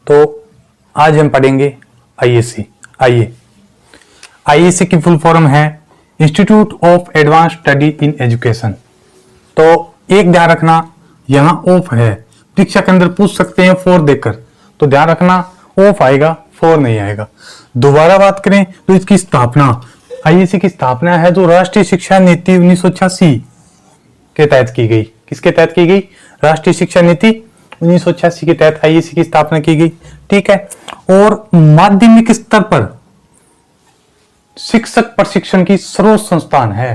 तो आज हम पढ़ेंगे आईएसी। आइए, आईएसी की फुल फॉर्म है institute of advance study in education. तो एक ध्यान रखना, यहाँ ऑफ है, परीक्षा के अंदर पूछ सकते हैं 4 देकर, तो ध्यान रखना ऑफ आएगा, 4 नहीं आएगा। दोबारा बात करें तो इसकी स्थापना, आईएसी की स्थापना है जो राष्ट्रीय शिक्षा नीति 1986 के तहत की गई। किसके तहत की गई? राष्ट्रीय शिक्षा नीति 1986 के तहत आईएसी की स्थापना की गई। ठीक है। और माध्यमिक स्तर पर शिक्षक प्रशिक्षण की सर्वोच्च संस्थान है,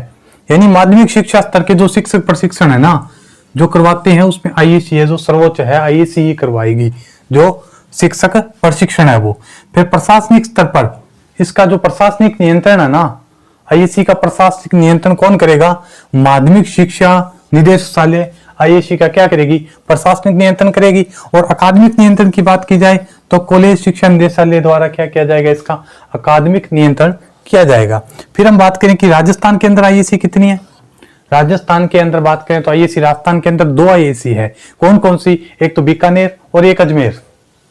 यानी माध्यमिक शिक्षा स्तर के जो शिक्षक प्रशिक्षण है ना, जो करवाते हैं, उसमें आईएसी है जो सर्वोच्च है, आईएसी ही करवाएगी जो शिक्षक प्रशिक्षण है वो। फिर प्रशासनिक स्तर पर इसका जो प्रशासनिक नियंत्रण है ना, आईएसी का प्रशासनिक नियंत्रण कौन करेगा? माध्यमिक शिक्षा निदेशालय आईएसी का क्या करेगी? प्रशासनिक नियंत्रण करेगी। और अकादमिक नियंत्रण की बात की जाए तो कॉलेज शिक्षा निदेशालय द्वारा क्या किया जाएगा? इसका अकादमिक नियंत्रण किया जाएगा। फिर हम बात करें कि राजस्थान के अंदर आईएसी कितनी है। राजस्थान के अंदर बात करें तो आईएसी, राजस्थान के अंदर 2 आईएसी है। कौन कौन सी? एक तो बीकानेर और एक अजमेर।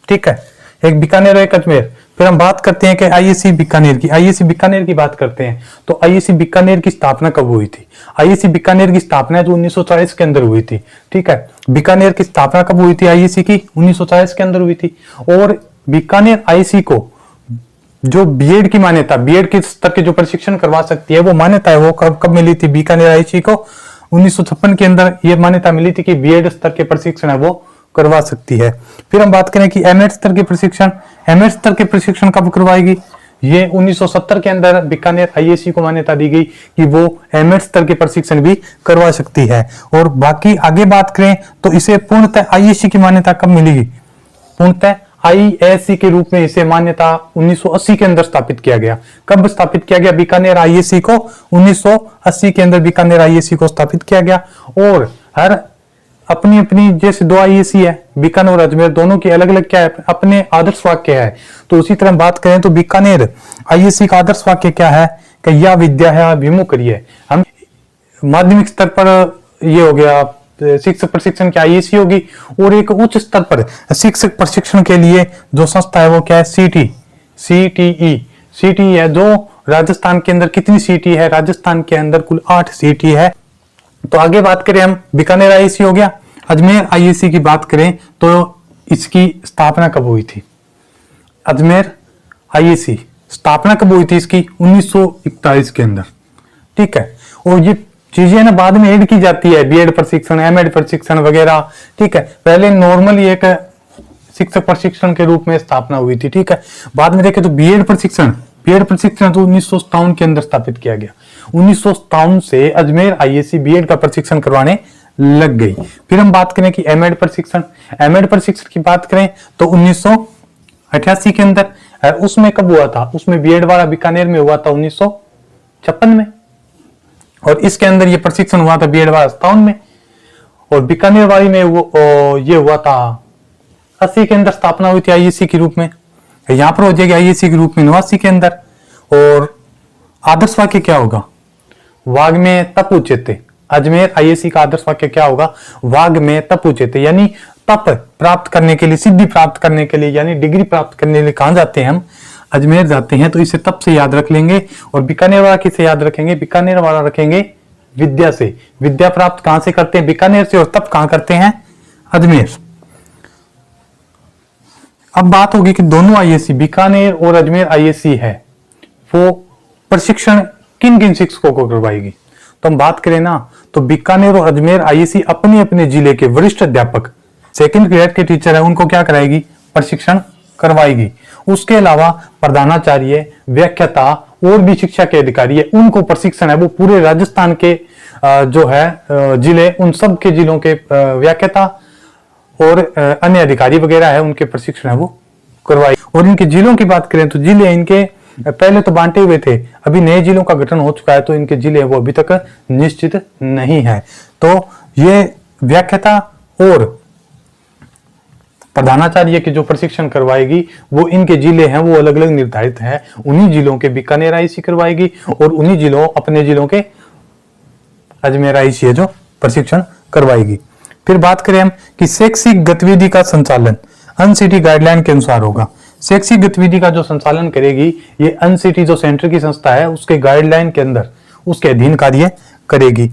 ठीक है, एक बीकानेर और एक अजमेर। फिर हम बात करते हैं कि आईएसी बीकानेर की, आईएसी बीकानेर की बात करते हैं तो आईएसी बीकानेर की स्थापना कब हुई थी? आईएसी बीकानेर की स्थापना जो 1940 के अंदर हुई थी। ठीक है, बीकानेर की स्थापना कब हुई थी? आईएसी की 1940 के अंदर हुई थी। और बीकानेर आईएसी को जो बीएड की मान्यता, बीएड के स्तर के जो प्रशिक्षण करवा सकती है वो मान्यता है, वो कब मिली थी? बीकानेर आईएसी को 1956 के अंदर ये मान्यता मिली थी कि बीएड स्तर के प्रशिक्षण है वो करवा सकती है। फिर हम बात करें कि एमएड स्तर के प्रशिक्षण, एमएड स्तर के प्रशिक्षण कब करवाएगी? ये 1970 के अंदर बीकानेर आईएसी को मान्यता दी गई कि वो एमएड स्तर के प्रशिक्षण भी करवा सकती है। और बाकी आगे बात करें तो इसे पूर्णतः आईएसी की मान्यता कब मिलेगी? पूर्णतः आईएसी के रूप में इसे मान्यता 1980 के अंदर स्थापित किया गया। कब स्थापित किया गया बीकानेर आईएसी को? 1980 के अंदर बीकानेर आईएसी को स्थापित किया गया। और हर अपनी अपनी जैसे 2 आईएसी है, बीकानेर और अजमेर, दोनों की अलग अलग क्या है? अपने आदर्श वाक्य है। तो उसी तरह बात करें तो बीकानेर आईएसी का आदर्श वाक्य क्या है? कि यह विद्या है विमुख करिए। हम माध्यमिक स्तर पर ये हो गया शिक्षक प्रशिक्षण की आईएसी होगी। और एक उच्च स्तर पर शिक्षक प्रशिक्षण के लिए जो संस्था है वो क्या है? सीटीई है। जो राजस्थान के अंदर कितनी सीटी है? राजस्थान के अंदर कुल 8 सीटी है। तो आगे बात करें हम, बीकानेर आईएसी हो गया। अजमेर आईएसी की बात करें तो इसकी स्थापना कब हुई थी? अजमेर आईएसी स्थापना कब हुई थी इसकी? 1941 के अंदर। ठीक है। और ये चीजें ना बाद में ऐड की जाती है, बीएड प्रशिक्षण, एमएड प्रशिक्षण वगैरह। ठीक है, पहले नॉर्मली एक शिक्षक प्रशिक्षण के रूप में स्थापना हुई थी। ठीक है, बाद में देखें तो बीएड प्रशिक्षण तो 1957 के अंदर स्थापित किया गया। 1957 से अजमेर आईएसी बीएड का प्रशिक्षण करवाने लग गई। फिर हम बात करें कि एमएड प्रशिक्षण, एमएड प्रशिक्षण की बात करें तो 1988 के अंदर। उसमें कब हुआ था? उसमें बीएड वाला बीकानेर में हुआ था 1956 में। और इसके अंदर ये प्रशिक्षण हुआ था बीएड वाला 57 में। और बीकानेर वाली में वो ये हुआ था 80 के अंदर स्थापना हुई थी आईएसी के रूप में। यहां पर हो जाएगी आईएसी के रूप में 89 के अंदर। और आदर्श वाक्य क्या होगा? वाग में तप उच्यते। अजमेर आईएसी का आदर्श वाक्य क्या होगा? वाग में तप उच्यते, यानी तप प्राप्त करने के लिए, सिद्धि प्राप्त करने के लिए, यानी डिग्री प्राप्त करने के लिए कहां जाते हैं हम? अजमेर जाते हैं। तो इसे तप से याद रख लेंगे। और बीकानेर वाला किसे याद रखेंगे? बीकानेर वाला रखेंगे विद्या से। विद्या प्राप्त कहां से करते हैं? बीकानेर से। और तप कहां करते हैं? अजमेर। अब बात होगी कि दोनों आईएसी, बीकानेर और अजमेर आईएसी है, वो प्रशिक्षण किन किन शिक्षकों को करवाएगी? तो हम बात करें ना तो बीकानेर और अजमेर आईएसी अपने अपने जिले के वरिष्ठ अध्यापक, सेकंड ग्रेड के टीचर है, उनको क्या कराएगी? प्रशिक्षण करवाएगी। उसके अलावा प्रधानाचार्य, व्याख्याता और भी शिक्षा के अधिकारी है, उनको प्रशिक्षण है वो पूरे राजस्थान के जो है जिले, उन सब के जिलों के व्याख्याता और अन्य अधिकारी वगैरह है, उनके प्रशिक्षण है वो करवाई। और इनके जिलों की बात करें तो जिले इनके पहले तो बांटे हुए थे, अभी नए जिलों का गठन हो चुका है, तो इनके जिले वो अभी तक निश्चित नहीं है। तो ये व्याख्याता और प्रधानाचार्य के जो प्रशिक्षण करवाएगी वो इनके जिले हैं वो अलग अलग निर्धारित है। उन्हीं जिलों के बीकानेर आईएसी करवाएगी और उन्हीं जिलों, अपने जिलों के अजमेर आईएसी है जो प्रशिक्षण करवाएगी। फिर बात करें हम कि शैक्षिक गतिविधि का संचालन, अनसिटी गाइडलाइन के अनुसार होगा। शैक्षिक गतिविधि का जो संचालन करेगी ये अनसिटी जो सेंटर की संस्था है उसके गाइडलाइन के अंदर उसके अधीन कार्य करेगी।